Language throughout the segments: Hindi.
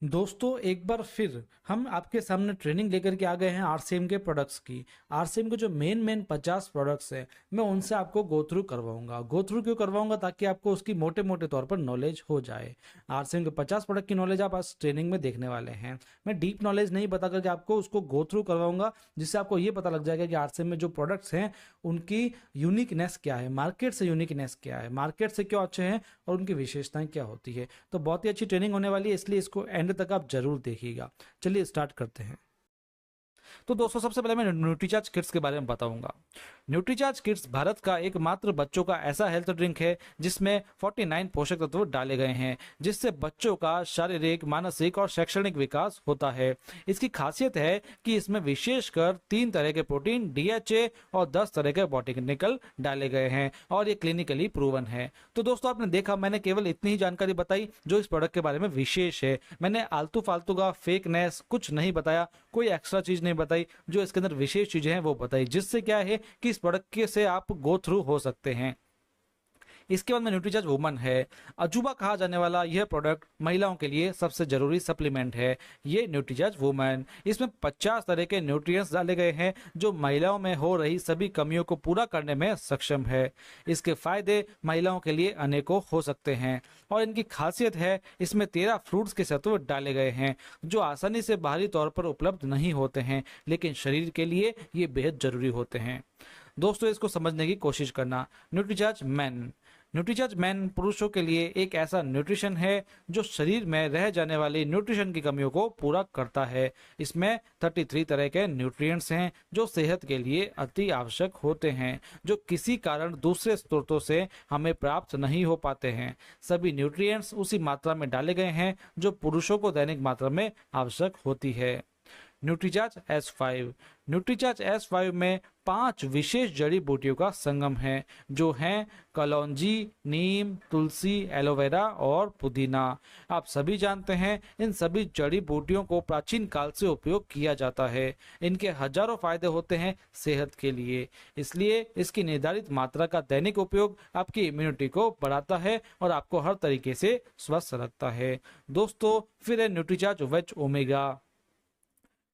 दोस्तों एक बार फिर हम आपके सामने ट्रेनिंग लेकर के आ गए हैं आरसीएम के प्रोडक्ट्स की। आरसीएम के जो मेन 50 प्रोडक्ट्स हैं मैं उनसे आपको गो थ्रू करवाऊंगा। गो थ्रू क्यों करवाऊंगा? ताकि आपको उसकी मोटे मोटे तौर पर नॉलेज हो जाए। आरसीएम के 50 प्रोडक्ट की नॉलेज आप आज ट्रेनिंग में देखने वाले हैं। मैं डीप नॉलेज नहीं बता करके आपको उसको गो थ्रू करवाऊंगा, जिससे आपको ये पता लग जाएगा कि आरसीएम में जो प्रोडक्ट्स हैं उनकी यूनिकनेस क्या है, मार्केट से यूनिकनेस क्या है, मार्केट से क्यों अच्छे हैं और उनकी विशेषताएं क्या होती है। तो बहुत ही अच्छी ट्रेनिंग होने वाली है, इसलिए इसको एंड तक आप जरूर देखिएगा। चलिए स्टार्ट करते हैं। तो दोस्तों सबसे पहले मैं न्यूट्रीचार्ज किड्स के बारे में बताऊंगा। न्यूट्रीचार्ज किड्स भारत का एकमात्र बच्चों का ऐसा हेल्थ ड्रिंक है जिसमें 49 पोषक तत्व डाले गए हैं, जिससे बच्चों का शारीरिक, मानसिक और शैक्षणिक विकास होता है। इसकी खासियत है कि इसमें विशेषकर 3 तरह के प्रोटीन, डीएचए और 10 तरह के बॉटनिकल डाले गए हैं और ये क्लिनिकली प्रूवन है। तो दोस्तों आपने देखा, मैंने केवल इतनी ही जानकारी बताई जो इस प्रोडक्ट के बारे में विशेष है। मैंने आलतू फालतू का फेकनेस कुछ नहीं बताया, कोई एक्स्ट्रा चीज नहीं बताई। जो इसके अंदर विशेष चीजें हैं वो बताई, जिससे क्या है कि इस प्रोडक्ट के से आप गो थ्रू हो सकते हैं। इसके बाद में न्यूट्रीचार्ज वुमन है। अजूबा कहा जाने वाला यह प्रोडक्ट महिलाओं के लिए सबसे जरूरी सप्लीमेंट है। ये न्यूट्रीचार्ज वुमन, इसमें 50 तरह के न्यूट्रिएंट्स डाले गए हैं जो महिलाओं में हो रही सभी कमियों को पूरा करने में सक्षम है। इसके फायदे महिलाओं के लिए अनेकों हो सकते हैं और इनकी खासियत है इसमें 13 फ्रूट्स के तत्व डाले गए हैं जो आसानी से बाहरी तौर पर उपलब्ध नहीं होते हैं, लेकिन शरीर के लिए ये बेहद जरूरी होते हैं। दोस्तों इसको समझने की कोशिश करना। न्यूट्रीचार्ज मैन, न्यूट्रीचार्ज मैन पुरुषों के लिए एक ऐसा न्यूट्रिशन है जो शरीर में रह जाने वाली न्यूट्रिशन की कमियों को पूरा करता है। इसमें 33 तरह के न्यूट्रिएंट्स हैं जो सेहत के लिए अति आवश्यक होते हैं, जो किसी कारण दूसरे स्रोतों से हमें प्राप्त नहीं हो पाते हैं। सभी न्यूट्रिएंट्स उसी मात्रा में डाले गए हैं जो पुरुषों को दैनिक मात्रा में आवश्यक होती है। न्यूट्रीचार्ज S5, न्यूट्रीचार्ज S5 में 5 विशेष जड़ी बूटियों का संगम है जो हैं कलौंजी, नीम, तुलसी, एलोवेरा और पुदीना। आप सभी जानते हैं इन सभी जड़ी बूटियों को प्राचीन काल से उपयोग किया जाता है। इनके हजारों फायदे होते हैं सेहत के लिए, इसलिए इसकी निर्धारित मात्रा का दैनिक उपयोग आपकी इम्यूनिटी को बढ़ाता है और आपको हर तरीके से स्वस्थ रखता है। दोस्तों फिर है Nutricharge veg omega.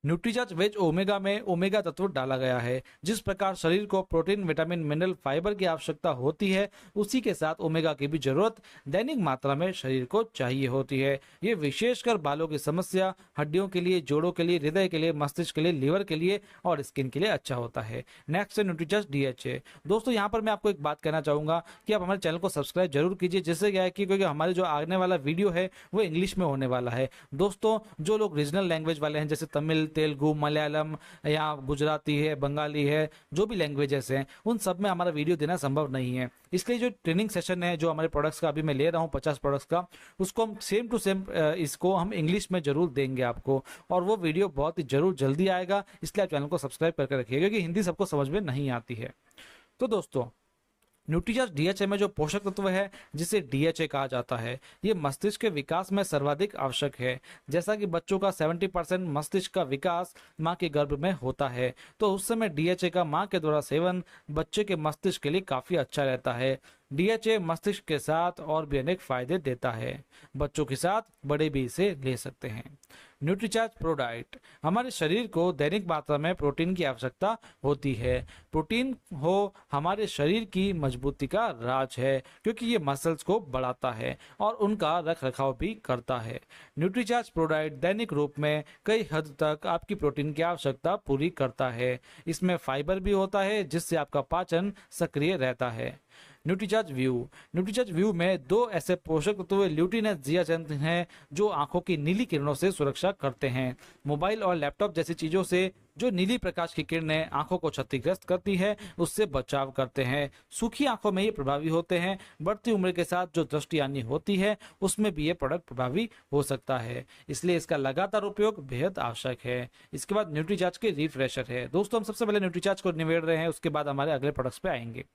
Nutricharge veg omega में ओमेगा तत्व डाला गया है। जिस प्रकार शरीर को प्रोटीन, विटामिन, मिनरल, फाइबर की आवश्यकता होती है, उसी के साथ ओमेगा की भी जरूरत दैनिक मात्रा में शरीर को चाहिए होती है। ये विशेषकर बालों की समस्या, हड्डियों के लिए, जोड़ों के लिए, हृदय के लिए, मस्तिष्क के लिए, लीवर के लिए और स्किन के लिए अच्छा होता है। नेक्स्ट है न्यूट्रीचार्ज डीएचए। दोस्तों यहाँ पर मैं आपको एक बात कहना चाहूंगा कि आप हमारे चैनल को सब्सक्राइब जरूर कीजिए, जिससे क्या है कि क्योंकि हमारे जो आने वाला वीडियो है वो इंग्लिश में होने वाला है। दोस्तों जो लोग रीजनल लैंग्वेज वाले हैं, जैसे तमिल, तेलुगु, मलयालम या गुजराती है, बंगाली है, जो भी लैंग्वेजेस हैं, उन सब में हमारा वीडियो देना संभव नहीं है। इसलिए जो ट्रेनिंग सेशन है जो हमारे प्रोडक्ट्स का अभी मैं ले रहा हूँ 50 प्रोडक्ट्स का, उसको हम सेम टू सेम इसको हम इंग्लिश में जरूर देंगे आपको, और वो वीडियो बहुत ही जरूर जल्दी आएगा। इसलिए आप चैनल को सब्सक्राइब करके रखिएगा क्योंकि हिंदी सबको समझ में नहीं आती है। तो दोस्तों न्यूट्रीचार्ज डीएचए में जो पोषक तत्व है जिसे डीएचए कहा जाता है, ये मस्तिष्क के विकास में सर्वाधिक आवश्यक है। जैसा कि बच्चों का 70% मस्तिष्क का विकास मां के गर्भ में होता है, तो उस समय डीएचए का मां के द्वारा सेवन बच्चे के मस्तिष्क के लिए काफी अच्छा रहता है। डीएचए मस्तिष्क के साथ और भी अनेक फायदे देता है। बच्चों के साथ बड़े भी इसे ले सकते हैं। न्यूट्रीचार्ज प्रो डाइट, हमारे शरीर को दैनिक मात्रा में प्रोटीन की आवश्यकता होती है। प्रोटीन हो हमारे शरीर की मजबूती का राज है, क्योंकि ये मसल्स को बढ़ाता है और उनका रख रखाव भी करता है। न्यूट्रीचार्ज प्रो डाइट दैनिक रूप में कई हद तक आपकी प्रोटीन की आवश्यकता पूरी करता है। इसमें फाइबर भी होता है जिससे आपका पाचन सक्रिय रहता है। न्यूट्रीचार्ज व्यू, न्यूट्रीचार्ज व्यू में 2 ऐसे पोषक तत्व ल्यूटिन और जियासेंथिन हैं जो आंखों की नीली किरणों से सुरक्षा करते हैं। मोबाइल और लैपटॉप जैसी चीजों से जो नीली प्रकाश की किरणें आंखों को क्षतिग्रस्त करती है उससे बचाव करते हैं। सूखी आंखों में ये प्रभावी होते हैं। बढ़ती उम्र के साथ जो दृष्टि हानि होती है उसमें भी ये प्रोडक्ट प्रभावी हो सकता है, इसलिए इसका लगातार उपयोग बेहद आवश्यक है। इसके बाद न्यूट्रीचार्ज के रिफ्रेशर है। दोस्तों हम सबसे पहले न्यूट्रीचार्ज को निबेड़ रहे हैं, उसके बाद हमारे अगले प्रोडक्ट्स पे आएंगे।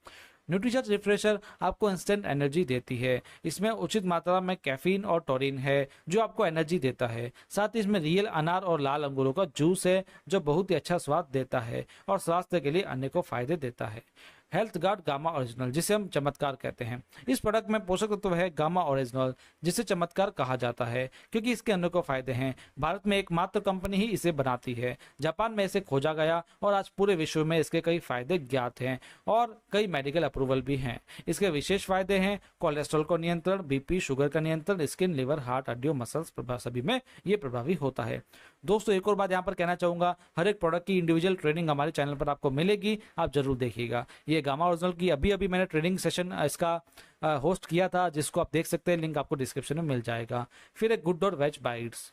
न्यूट्रीचार्ज रिफ्रेशर आपको इंस्टेंट एनर्जी देती है। इसमें उचित मात्रा में कैफीन और टोरिन है जो आपको एनर्जी देता है। साथ ही इसमें रियल अनार और लाल अंगूरों का जूस है जो बहुत ही अच्छा स्वाद देता है और स्वास्थ्य के लिए अनेकों फायदे देता है। हेल्थ गार्ड गामा ओरिजिनल, जिसे हम चमत्कार कहते हैं। इस प्रोडक्ट में पोषक तत्व है गामा ओरिजिनल, जिसे चमत्कार कहा जाता है क्योंकि इसके अनेकों फायदे हैं। भारत में एकमात्र कंपनी ही इसे बनाती है। जापान में इसे खोजा गया और आज पूरे विश्व में इसके कई फायदे ज्ञात हैं और कई मेडिकल अप्रूवल भी हैं। इसके विशेष फायदे हैं कोलेस्ट्रॉल को नियंत्रण, बीपी शुगर का नियंत्रण, स्किन लिवर हार्ट हड्डियों मसल्स सभी में ये प्रभावी होता है। दोस्तों एक और बात यहाँ पर कहना चाहूंगा, हर एक प्रोडक्ट की इंडिविजुअल ट्रेनिंग हमारे चैनल पर आपको मिलेगी, आप जरूर देखिएगा। ये गामा ओरिजिनल की अभी मैंने ट्रेनिंग सेशन इसका होस्ट किया था, जिसको आप देख सकते हैं, लिंक आपको डिस्क्रिप्शन में मिल जाएगा। फिर एक गुड और वेज बाइट्स।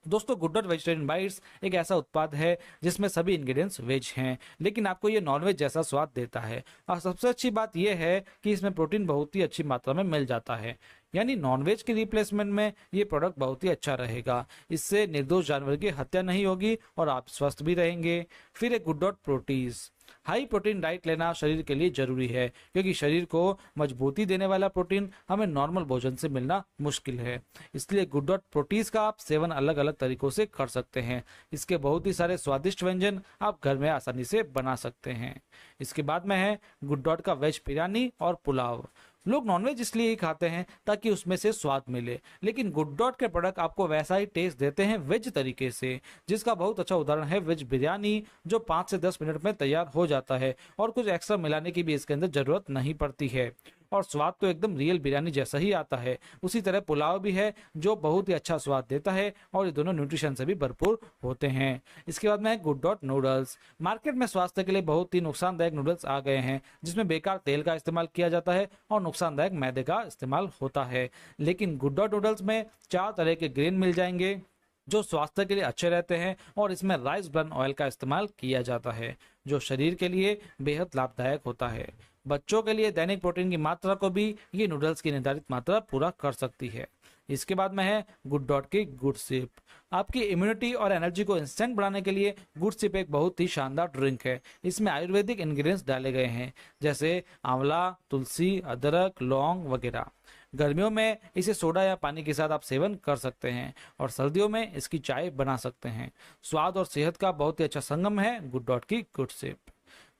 दोस्तों गुड डॉट वेजिटेरियन बाइट्स एक ऐसा उत्पाद है जिसमें सभी इंग्रेडिएंट्स वेज हैं, लेकिन आपको ये नॉनवेज जैसा स्वाद देता है। और सबसे अच्छी बात यह है कि इसमें प्रोटीन बहुत ही अच्छी मात्रा में मिल जाता है, यानी नॉनवेज के रिप्लेसमेंट में ये प्रोडक्ट बहुत ही अच्छा रहेगा। इससे निर्दोष जानवर की हत्या नहीं होगी और आप स्वस्थ भी रहेंगे। फिर एक good dot proteases. High protein diet लेना शरीर के लिए जरूरी है, क्योंकि शरीर को मजबूती देने वाला प्रोटीन हमें नॉर्मल भोजन से मिलना मुश्किल है। इसलिए गुड डॉट प्रोटीज का आप सेवन अलग अलग तरीकों से कर सकते हैं। इसके बहुत ही सारे स्वादिष्ट व्यंजन आप घर में आसानी से बना सकते हैं। इसके बाद में है गुड डॉट का वेज बिरयानी और पुलाव। लोग नॉनवेज इसलिए ही खाते हैं ताकि उसमें से स्वाद मिले, लेकिन गुड डॉट के प्रोडक्ट आपको वैसा ही टेस्ट देते हैं वेज तरीके से, जिसका बहुत अच्छा उदाहरण है वेज बिरयानी, जो 5 से 10 मिनट में तैयार हो जाता है और कुछ एक्स्ट्रा मिलाने की भी इसके अंदर जरूरत नहीं पड़ती है और स्वाद तो एकदम रियल बिरयानी जैसा ही आता है। उसी तरह पुलाव भी है जो बहुत ही अच्छा स्वाद देता है और ये दोनों न्यूट्रिशन से भी भरपूर होते हैं। इसके बाद में है गुड डॉट नूडल्स। मार्केट में स्वास्थ्य के लिए बहुत ही नुकसानदायक नूडल्स आ गए हैं, जिसमें बेकार तेल का इस्तेमाल किया जाता है और नुकसानदायक मैदे का इस्तेमाल होता है। लेकिन गुड डॉट नूडल्स में 4 तरह के ग्रेन मिल जाएंगे जो स्वास्थ्य के लिए अच्छे रहते हैं और इसमें राइस ब्रान ऑयल का इस्तेमाल किया जाता है, जो शरीर के लिए बेहद लाभदायक होता है। बच्चों के लिए दैनिक प्रोटीन की मात्रा को भी ये नूडल्स की निर्धारित मात्रा पूरा कर सकती है। इसके बाद में है गुड डॉट की गुड सिप। आपकी इम्यूनिटी और एनर्जी को इंस्टेंट बढ़ाने के लिए गुड सिप एक बहुत ही शानदार ड्रिंक है। इसमें आयुर्वेदिक इंग्रेडिएंट्स डाले गए हैं, जैसे आंवला, तुलसी, अदरक, लौंग वगैरह। गर्मियों में इसे सोडा या पानी के साथ आप सेवन कर सकते हैं और सर्दियों में इसकी चाय बना सकते हैं। स्वाद और सेहत का बहुत ही अच्छा संगम है गुड डॉट की Good Sip.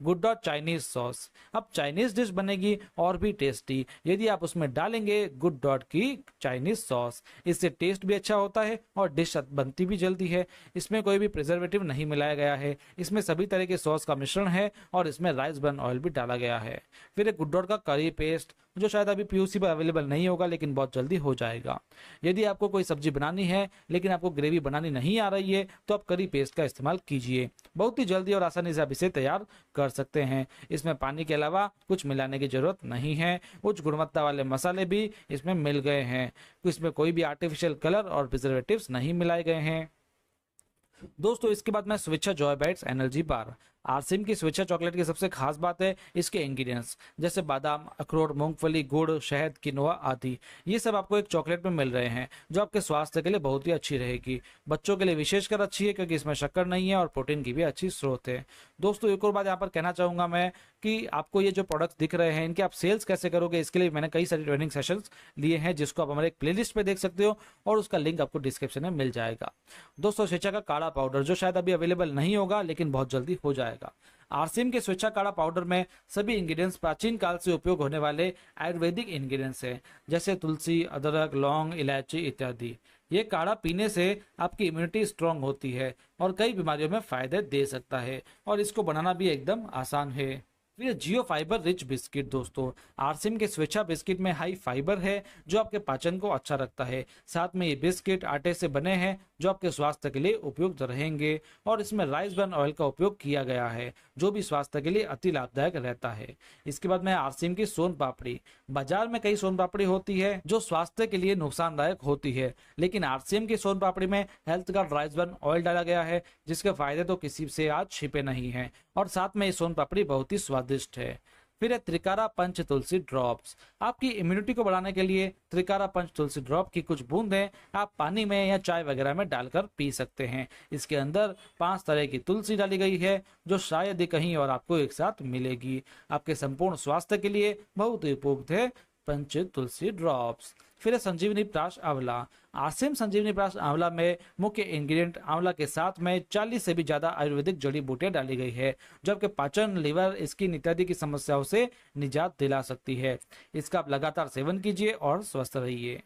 Good Dot Chinese sauce. अब चाइनीज डिश बनेगी और भी टेस्टी यदि आप उसमें डालेंगे गुड डॉट की चाइनीज सॉस। इससे टेस्ट भी अच्छा होता है और डिश बनती भी जल्दी है। इसमें कोई भी प्रिजर्वेटिव नहीं मिलाया गया है, इसमें सभी तरह के सॉस का मिश्रण है और इसमें राइस ब्रान ऑयल भी डाला गया है। फिर एक गुड डॉट का करी पेस्ट, जो शायद अभी पीयूसी पर अवेलेबल नहीं होगा लेकिन बहुत जल्दी हो जाएगा। यदि आपको कोई सब्जी बनानी है लेकिन आपको ग्रेवी बनानी नहीं आ रही है तो आप करी पेस्ट का इस्तेमाल कीजिए, बहुत ही जल्दी और आसानी से आप इसे तैयार कर सकते हैं। इसमें पानी के अलावा कुछ मिलाने की जरूरत नहीं है। उच्च गुणवत्ता वाले मसाले भी इसमें मिल गए हैं, इसमें कोई भी आर्टिफिशियल कलर और प्रिजर्वेटिव्स नहीं मिलाए गए हैं। दोस्तों इसके बाद में स्वेच्छा Joy bytes energy bar. RCM की स्वेच्छा चॉकलेट की सबसे खास बात है इसके इंग्रेडिएंट्स, जैसे बादाम, अखरोट, मूंगफली, गुड़, शहद, किनोआ आदि। ये सब आपको एक चॉकलेट में मिल रहे हैं जो आपके स्वास्थ्य के लिए बहुत ही अच्छी रहेगी। बच्चों के लिए विशेषकर अच्छी है क्योंकि इसमें शक्कर नहीं है और प्रोटीन की भी अच्छी स्रोत है। दोस्तों एक और बात यहाँ पर कहना चाहूंगा मैं कि आपको ये जो प्रोडक्ट्स दिख रहे हैं इनके आप सेल्स कैसे करोगे, इसके लिए मैंने कई सारी ट्रेनिंग सेशंस लिए हैं जिसको आप हमारे एक प्लेलिस्ट पे देख सकते हो और उसका लिंक आपको डिस्क्रिप्शन में मिल जाएगा। दोस्तों स्वेच्छा का काढ़ा पाउडर, जो शायद अभी अवेलेबल नहीं होगा लेकिन बहुत जल्दी हो जाएगा। आरसीएम के स्वेच्छा काढ़ा पाउडर में सभी इंग्रेडिएंट्स प्राचीन काल से उपयोग होने वाले आयुर्वेदिक इंग्रेडिएंट्स हैं, जैसे तुलसी, अदरक, लौंग, इलायची इत्यादि। ये काढ़ा पीने से आपकी इम्यूनिटी स्ट्रांग होती है और कई बीमारियों में फायदे दे सकता है और इसको बनाना भी एकदम आसान है। फिर जियो फाइबर रिच बिस्किट। दोस्तों आरसीएम के स्वेच्छा बिस्किट में हाई फाइबर है जो आपके पाचन को अच्छा रखता है। साथ में ये बिस्किट आटे से बने हैं जो आपके स्वास्थ्य के लिए उपयुक्त रहेंगे और इसमें राइस ब्रान ऑयल का उपयोग किया गया है जो भी स्वास्थ्य के लिए अति लाभदायक रहता है। इसके बाद में आरसीएम की सोन पापड़ी। बाजार में कई सोन पापड़ी होती है जो स्वास्थ्य के लिए नुकसानदायक होती है, लेकिन आरसीएम की सोन पापड़ी में हेल्थ का राइस ब्रान ऑयल डाला गया है जिसके फायदे तो किसी से आज छिपे नहीं है और साथ में ये सोन पापड़ी बहुत ही स्वादिष्ट है। फिर है त्रिकारा पंच तुलसी ड्रॉप्स। आपकी इम्यूनिटी को बढ़ाने के लिए त्रिकारा पंच तुलसी ड्रॉप की कुछ बूंदें आप पानी में या चाय वगैरह में डालकर पी सकते हैं। इसके अंदर 5 तरह की तुलसी डाली गई है जो शायद ही कहीं और आपको एक साथ मिलेगी। आपके संपूर्ण स्वास्थ्य के लिए बहुत ही उपयुक्त है पंच तुलसी ड्रॉप्स। फिर है संजीवनी प्राश आंवला। आरसीएम संजीवनी प्लस आंवला में मुख्य इंग्रेडिएंट आंवला के साथ में 40 से भी ज्यादा आयुर्वेदिक जड़ी बूटियां डाली गई है, जो आपके पाचन, लिवर, स्किन इत्यादि की समस्याओं से निजात दिला सकती है। इसका आप लगातार सेवन कीजिए और स्वस्थ रहिए।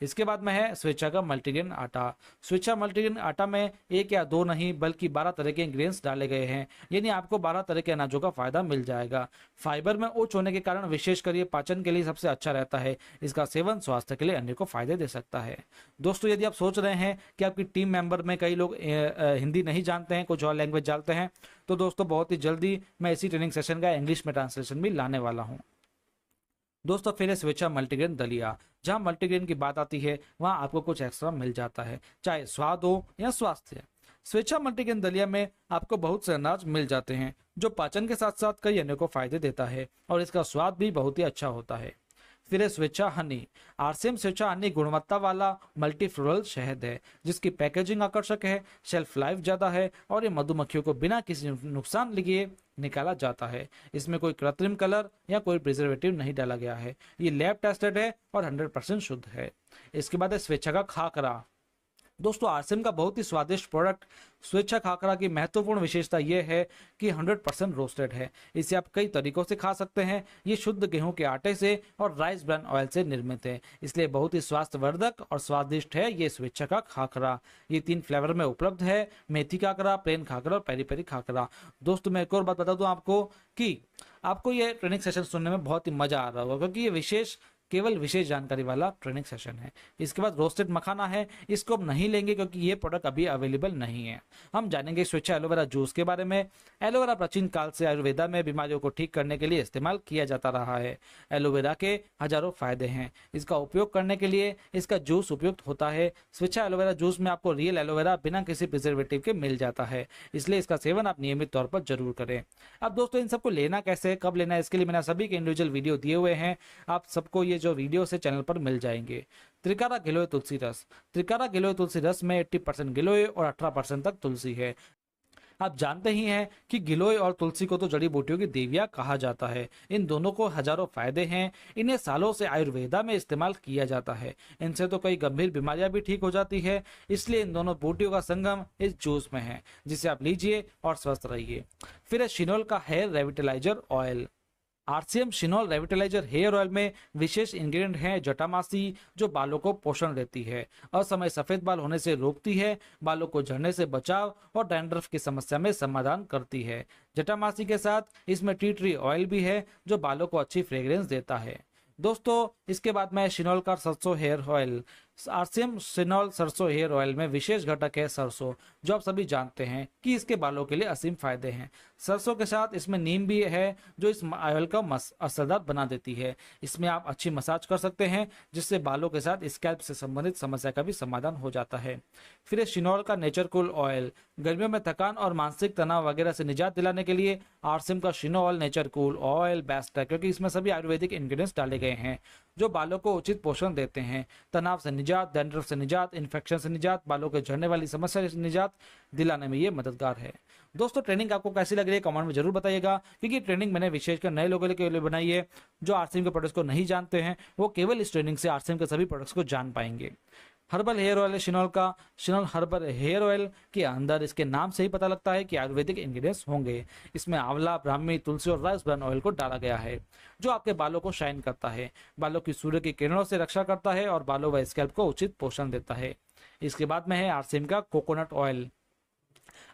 इसके बाद में है स्वेच्छा का मल्टीग्रेन आटा। स्वेच्छा मल्टीग्रेन आटा में एक या दो नहीं बल्कि 12 तरह के इंग्रेडिएंट्स डाले गए हैं, यानी आपको 12 तरह के अनाजों का फायदा मिल जाएगा। फाइबर में उच्च होने के कारण विशेषकर ये पाचन के लिए सबसे अच्छा रहता है। इसका सेवन स्वास्थ्य के लिए अन्य को फायदे दे सकता है। दोस्तों, यदि आप सोच रहे हैं कि आपकी टीम मेंबर में कई लोग हिंदी नहीं जानते हैं, कुछ और लैंग्वेज जानते हैं, तो दोस्तों बहुत ही जल्दी मैं इसी ट्रेनिंग सेशन का इंग्लिश में ट्रांसलेशन भी लाने वाला हूँ। दोस्तों, फिर है स्वेच्छा मल्टीग्रेन दलिया। जहां मल्टीग्रेन की बात आती है वहां आपको कुछ एक्स्ट्रा मिल जाता है, चाहे स्वाद हो या स्वास्थ्य। स्वेच्छा मल्टीग्रेन दलिया में आपको बहुत से अनाज मिल जाते हैं, जो पाचन के साथ साथ कई अन्य को फायदे देता है और इसका स्वाद भी बहुत ही अच्छा होता है। फिर है स्वेच्छा हनी। आरसीएम स्वेच्छा हनी गुणवत्ता वाला मल्टीफ्लोरल शहद है, जिसकी पैकेजिंग आकर्षक है, शेल्फ लाइफ ज्यादा है और ये मधुमक्खियों को बिना किसी नुकसान लिए निकाला जाता है। इसमें कोई कृत्रिम कलर या कोई प्रिजर्वेटिव नहीं डाला गया है। ये लैब टेस्टेड है और 100% शुद्ध है। इसके बाद है स्वेच्छा का खाकरा। दोस्तों, आरसीएम का बहुत ही स्वादिष्ट प्रोडक्ट स्वेच्छा खाकरा की महत्वपूर्ण विशेषता यह है कि 100% रोस्टेड है। इसे आप कई तरीकों से खा सकते हैं। ये शुद्ध गेहूं के आटे से और राइस ब्रान ऑयल से निर्मित है, इसलिए बहुत ही स्वास्थ्यवर्धक और स्वादिष्ट है ये स्वेच्छा का खाकरा। ये 3 फ्लेवर में उपलब्ध है, मेथी खाकरा, प्लेन खाकरा और पेरी पेरी खाकरा। दोस्तों, मैं एक और बात बता दूं आपको कि आपको ये ट्रेनिंग सेशन सुनने में बहुत ही मजा आ रहा होगा, क्योंकि ये केवल विशेष जानकारी वाला ट्रेनिंग सेशन है। इसके बाद रोस्टेड मखाना है, इसको हम नहीं लेंगे क्योंकि ये प्रोडक्ट अभी अवेलेबल नहीं है। हम जानेंगे स्वेच्छा एलोवेरा जूस के बारे में। एलोवेरा प्राचीन काल से आयुर्वेदा में बीमारियों को ठीक करने के लिए इस्तेमाल किया जाता रहा है। एलोवेरा के हजारों फायदे हैं। इसका उपयोग करने के लिए इसका जूस उपयुक्त होता है। स्वेच्छा एलोवेरा जूस में आपको रियल एलोवेरा बिना किसी प्रिजर्वेटिव के मिल जाता है, इसलिए इसका सेवन आप नियमित तौर पर जरूर करें। अब दोस्तों, इन सबको लेना कैसे, कब लेना है, इसके लिए मैंने सभी के इंडिविजुअल वीडियो दिए हुए हैं। आप सबको ये जो वीडियो से चैनल पर मिल जाएंगे। त्रिकारा गिलोय तुलसी रस। त्रिकारा गिलोय तुलसी रस में 80% गिलोय और 18% तक तुलसी है। आप जानते ही हैं कि गिलोय और तुलसी को तो जड़ी बूटियों की देवियां कहा जाता है। इन दोनों को हजारों फायदे हैं। इन्हें सालों से आयुर्वेदा में इस्तेमाल किया जाता है। इनसे तो कई गंभीर बीमारियां भी ठीक हो जाती है, इसलिए इन दोनों बूटियों का संगम इस जूस में है, जिसे आप लीजिए और स्वस्थ रहिए। फिर है शिनोल का hair revitaliser oil. RCM Shinol revitaliser hair oil में विशेष इंग्रेडिएंट है जटामासी, जो बालों को पोषण देती है, असमय सफेद बाल होने से रोकती है, बालों को झड़ने से बचाव और डैंड्रफ की समस्या में समाधान करती है। जटामासी के साथ इसमें टी ट्री ऑयल भी है, जो बालों को अच्छी फ्रेग्रेंस देता है। दोस्तों, इसके बाद में शिनोल का सरसों हेयर ऑयल। आरसीएम शिनोल सरसों हेयर ऑयल में विशेष घटक है सरसों, जो आप सभी जानते हैं कि इसके बालों के लिए असीम फायदे हैं। सरसों के साथ इसमें नीम भी है, जो इस ऑयल का असरदार बना देती है। इसमें आप अच्छी मसाज कर सकते हैं, जिससे बालों के साथ स्कैल्प से संबंधित समस्या का भी समाधान हो जाता है। फिर शिनोल का नेचर कूल ऑयल। गर्मियों में थकान और मानसिक तनाव वगैरह से निजात दिलाने के लिए आरसीएम का शिनोल नेचर कूल ऑयल बेस्ट है, क्योंकि इसमें सभी आयुर्वेदिक इंग्रेडिएंट्स डाले गए हैं, जो बालों को उचित पोषण देते हैं। तनाव से निजात, डैंड्रफ से निजात, इन्फेक्शन से निजात, बालों के झड़ने वाली समस्या से निजात दिलाने में ये मददगार है। दोस्तों, ट्रेनिंग आपको कैसी लग रही है कमेंट में जरूर बताइएगा, क्योंकि ट्रेनिंग मैंने विशेषकर नए लोगों के लिए बनाई है। जो आरसीएम के प्रोडक्ट्स को नहीं जानते हैं, वो केवल इस ट्रेनिंग से आरसीएम के सभी प्रोडक्ट्स को जान पाएंगे। हर्बल हेयर ऑयल है शिनोल का। शिनोल हर्बल हेयर ऑयल के अंदर इसके नाम से ही पता लगता है कि आयुर्वेदिक इंग्रेडिएंट्स होंगे। इसमें आंवला, ब्राह्मी, तुलसी और राइस ब्रान ऑयल को डाला गया है, जो आपके बालों को शाइन करता है, बालों की सूर्य की किरणों से रक्षा करता है और बालों व स्कैल्प को उचित पोषण देता है। इसके बाद में है आरसीएम का कोकोनट ऑयल।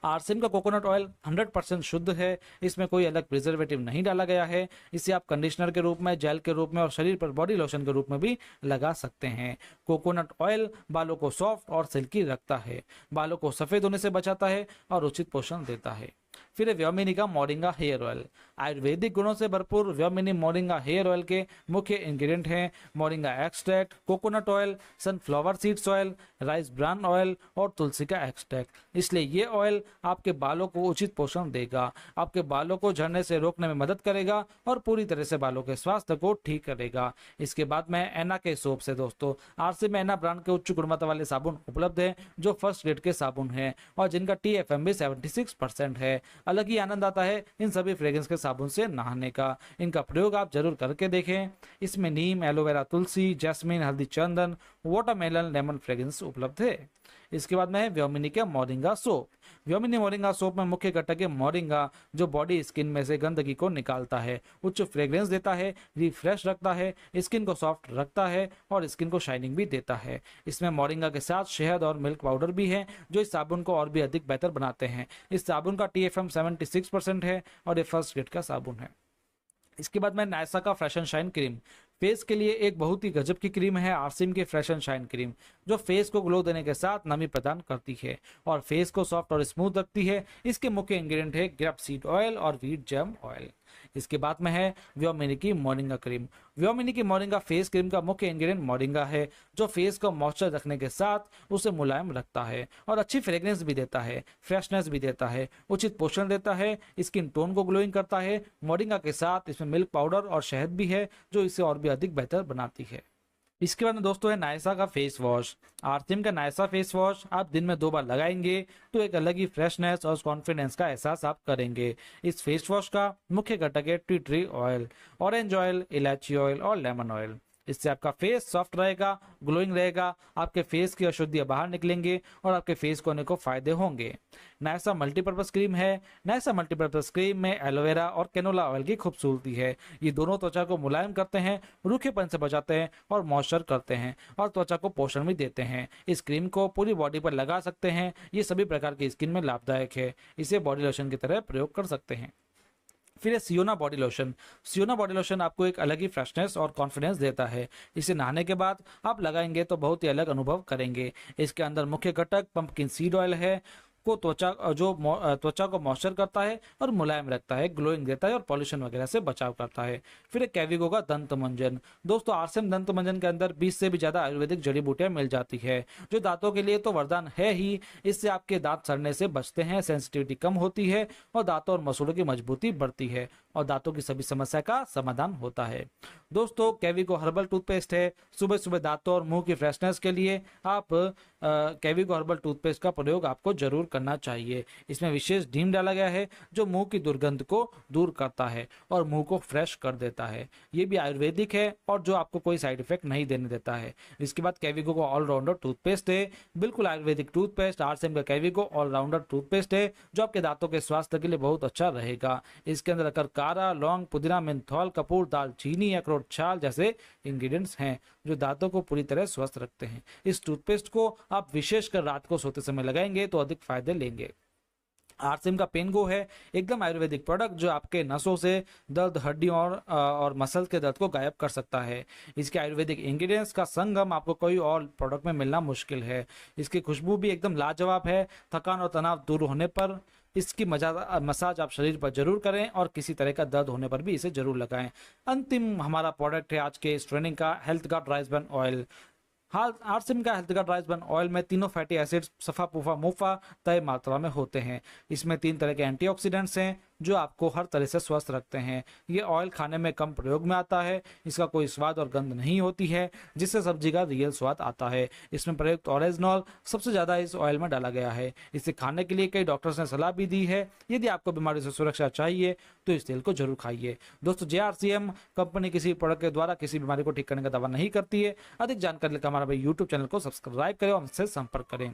आरसीएम का कोकोनट ऑयल 100% शुद्ध है। इसमें कोई अलग प्रिजर्वेटिव नहीं डाला गया है। इसे आप कंडीशनर के रूप में, जेल के रूप में और शरीर पर बॉडी लोशन के रूप में भी लगा सकते हैं। कोकोनट ऑयल बालों को सॉफ्ट और सिल्की रखता है, बालों को सफेद होने से बचाता है और उचित पोषण देता है। फिर व्योमिनी का मोरिंगा हेयर ऑयल। आयुर्वेदिक गुणों से भरपूर व्योमिनी मोरिंगा हेयर ऑयल के मुख्य इंग्रेडिएंट हैं moringa extract, coconut oil, sunflower seeds oil, rice bran oil और तुलसी का एक्सट्रैक्ट। इसलिए ये ऑयल आपके बालों को उचित पोषण देगा, आपके बालों को झड़ने से रोकने में मदद करेगा और पूरी तरह से बालों के स्वास्थ्य को ठीक करेगा। इसके बाद में एना के सोप से दोस्तों, आरसीएम में एना ब्रांड के उच्च गुणवत्ता वाले साबुन उपलब्ध है, जो फर्स्ट ग्रेड के साबुन है और जिनका TFM भी 76% है। अलग ही आनंद आता है इन सभी फ्रेग्रेंस के साबुन से नहाने का। इनका प्रयोग आप जरूर करके देखें। इसमें नीम, एलोवेरा, तुलसी, जैस्मिन, हल्दी, चंदन, वाटरमेलन लेमन फ्रेग्रेंस उपलब्ध है। इसके बाद में है व्योमिनी के मोरिंगा सोप। व्योमिनी मोरिंगा सोप में मुख्य घटक है मोरिंगा, जो बॉडी स्किन में से गंदगी को निकालता है, उच्च फ्रेग्रेंस देता है, रिफ्रेश रखता है, स्किन को सॉफ्ट रखता है और स्किन को शाइनिंग भी देता है। इसमें मोरिंगा के साथ शहद और मिल्क पाउडर भी है, जो इस साबुन को और भी अधिक बेहतर बनाते हैं। इस साबुन का TFM 76% है और ये फर्स्ट ग्रेड का साबुन है। इसके बाद में नायसा का fresh and shine cream. Face के लिए एक बहुत ही गजब की क्रीम है आरसीएम की फ्रेश एंड शाइन क्रीम, जो फेस को ग्लो देने के साथ नमी प्रदान करती है और फेस को सॉफ्ट और स्मूथ रखती है। इसके मुख्य इंग्रेडिएंट है ग्रेप सीड ऑयल और व्हीट जैम ऑयल। इसके बाद में है व्योमिनी की मोरिंगा क्रीम। व्योमिनी की मोरिंगा फेस क्रीम का मुख्य इंग्रेडिएंट मोरिंगा है, जो फेस को मॉइस्चर रखने के साथ उसे मुलायम रखता है और अच्छी फ्रेग्रेंस भी देता है, फ्रेशनेस भी देता है, उचित पोषण देता है, स्किन टोन को ग्लोइंग करता है। मोरिंगा के साथ इसमें मिल्क पाउडर और शहद भी है, जो इसे और भी अधिक बेहतर बनाती है। इसके बाद में दोस्तों है नायसा का फेस वॉश। आरसीएम का नायसा फेस वॉश आप दिन में 2 बार लगाएंगे तो एक अलग ही फ्रेशनेस और कॉन्फिडेंस का एहसास आप करेंगे। इस फेस वॉश का मुख्य घटक है tea tree oil, orange oil, इलायची ऑयल और लेमन ऑयल। इससे आपका फेस सॉफ्ट रहेगा, ग्लोइंग रहेगा, आपके फेस की अशुद्धियां बाहर निकलेंगे और आपके फेस को अनेकों फायदे होंगे। नायसा मल्टीपर्पज क्रीम है। नायसा मल्टीपर्पज क्रीम में एलोवेरा और कैनोला ऑयल की खूबसूरती है। ये दोनों त्वचा को मुलायम करते हैं, रूखेपन से बचाते हैं और मॉइस्चर करते हैं और त्वचा को पोषण भी देते हैं। इस क्रीम को पूरी बॉडी पर लगा सकते हैं। ये सभी प्रकार की स्किन में लाभदायक है। इसे बॉडी लोशन की तरह प्रयोग कर सकते हैं। फिर है सियोना बॉडी लोशन। सियोना बॉडी लोशन आपको एक अलग ही फ्रेशनेस और कॉन्फिडेंस देता है। इसे नहाने के बाद आप लगाएंगे तो बहुत ही अलग अनुभव करेंगे। इसके अंदर मुख्य घटक पंपकिन सीड ऑयल है, को त्वचा को मॉइस्चर करता है और मुलायम रखता है, ग्लोइंग देता है और पॉल्यूशन वगैरह से बचाव करता है। फिर एक कैविगो का दंत मंजन। दोस्तों आरसीएम दंत मंजन के अंदर 20 से भी ज्यादा आयुर्वेदिक जड़ी बूटियां मिल जाती है, जो दांतों के लिए तो वरदान है ही। इससे आपके दांत सड़ने से बचते हैं, सेंसिटिविटी कम होती है और दांतों और मसूड़ों की मजबूती बढ़ती है और दांतों की सभी समस्या का समाधान होता है। दोस्तों कैविगो हर्बल टूथपेस्ट है। सुबह सुबह दांतों और मुंह की फ्रेशनेस के लिए आप कैविगो हर्बल टूथपेस्ट का प्रयोग आपको जरूर करना चाहिए। इसमें विशेष नीम डाला गया है, जो मुंह की दुर्गंध को दूर करता है और मुंह को फ्रेश कर देता है। ये भी आयुर्वेदिक है और जो आपको कोई साइड इफेक्ट नहीं देने देता है। इसके बाद कैविगो का ऑलराउंडर टूथपेस्ट है, बिल्कुल आयुर्वेदिक टूथपेस्ट। आरसीएम का कैविगो ऑलराउंडर टूथपेस्ट है, जो आपके दांतों के स्वास्थ्य के लिए बहुत अच्छा रहेगा। इसके अंदर करकारा, लौंग, पुदीना, मेंथोल, कपूर, दालचीनी, अखरोट छाल जैसे इंग्रेडिएंट्स हैं, जो दांतों को पूरी तरह स्वस्थ रखते हैं। इस टूथपेस्ट को आप विशेषकर रात को सोते समय लगाएंगे तो अधिक फायदे लेंगे। आरसीएम का पेनगो है, एकदम आयुर्वेदिक प्रोडक्ट, जो आपके नसों से दर्द, हड्डियों और मसल के दर्द को गायब कर सकता है। इसके आयुर्वेदिक इंग्रेडिएंट्स का संगम आपको कोई और प्रोडक्ट में मिलना मुश्किल है। इसकी खुशबू भी एकदम लाजवाब है। थकान और तनाव दूर होने पर इसकी मसाज आप शरीर पर जरूर करें और किसी तरह का दर्द होने पर भी इसे जरूर लगाएं। अंतिम हमारा प्रोडक्ट है आज के इस ट्रेनिंग का, health guard rice bran oil. RCM का health guard rice bran oil में तीनों फैटी एसिड्स सफा पुफा मुफा तय मात्रा में होते हैं। इसमें 3 तरह के एंटीऑक्सीडेंट्स हैं, जो आपको हर तरह से स्वस्थ रखते हैं। ये ऑयल खाने में कम प्रयोग में आता है, इसका कोई स्वाद और गंध नहीं होती है, जिससे सब्जी का रियल स्वाद आता है। इसमें प्रयुक्त ऑरेंजनॉल सबसे ज्यादा इस ऑयल में डाला गया है। इसे खाने के लिए कई डॉक्टर्स ने सलाह भी दी है। यदि आपको बीमारी से सुरक्षा चाहिए तो इस तेल को जरूर खाइए। दोस्तों जेआरसीएम कंपनी किसी प्रोडक्ट के द्वारा किसी बीमारी को ठीक करने का दावा नहीं करती है। अधिक जानकारी के हमारा यूट्यूब चैनल को सब्सक्राइब करें और हमसे संपर्क करें।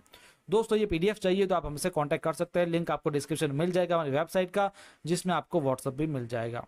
दोस्तों ये पीडीएफ चाहिए तो आप हमसे कांटेक्ट कर सकते हैं। लिंक आपको डिस्क्रिप्शन में मिल जाएगा हमारी वेबसाइट का, जिसमें आपको व्हाट्सएप भी मिल जाएगा।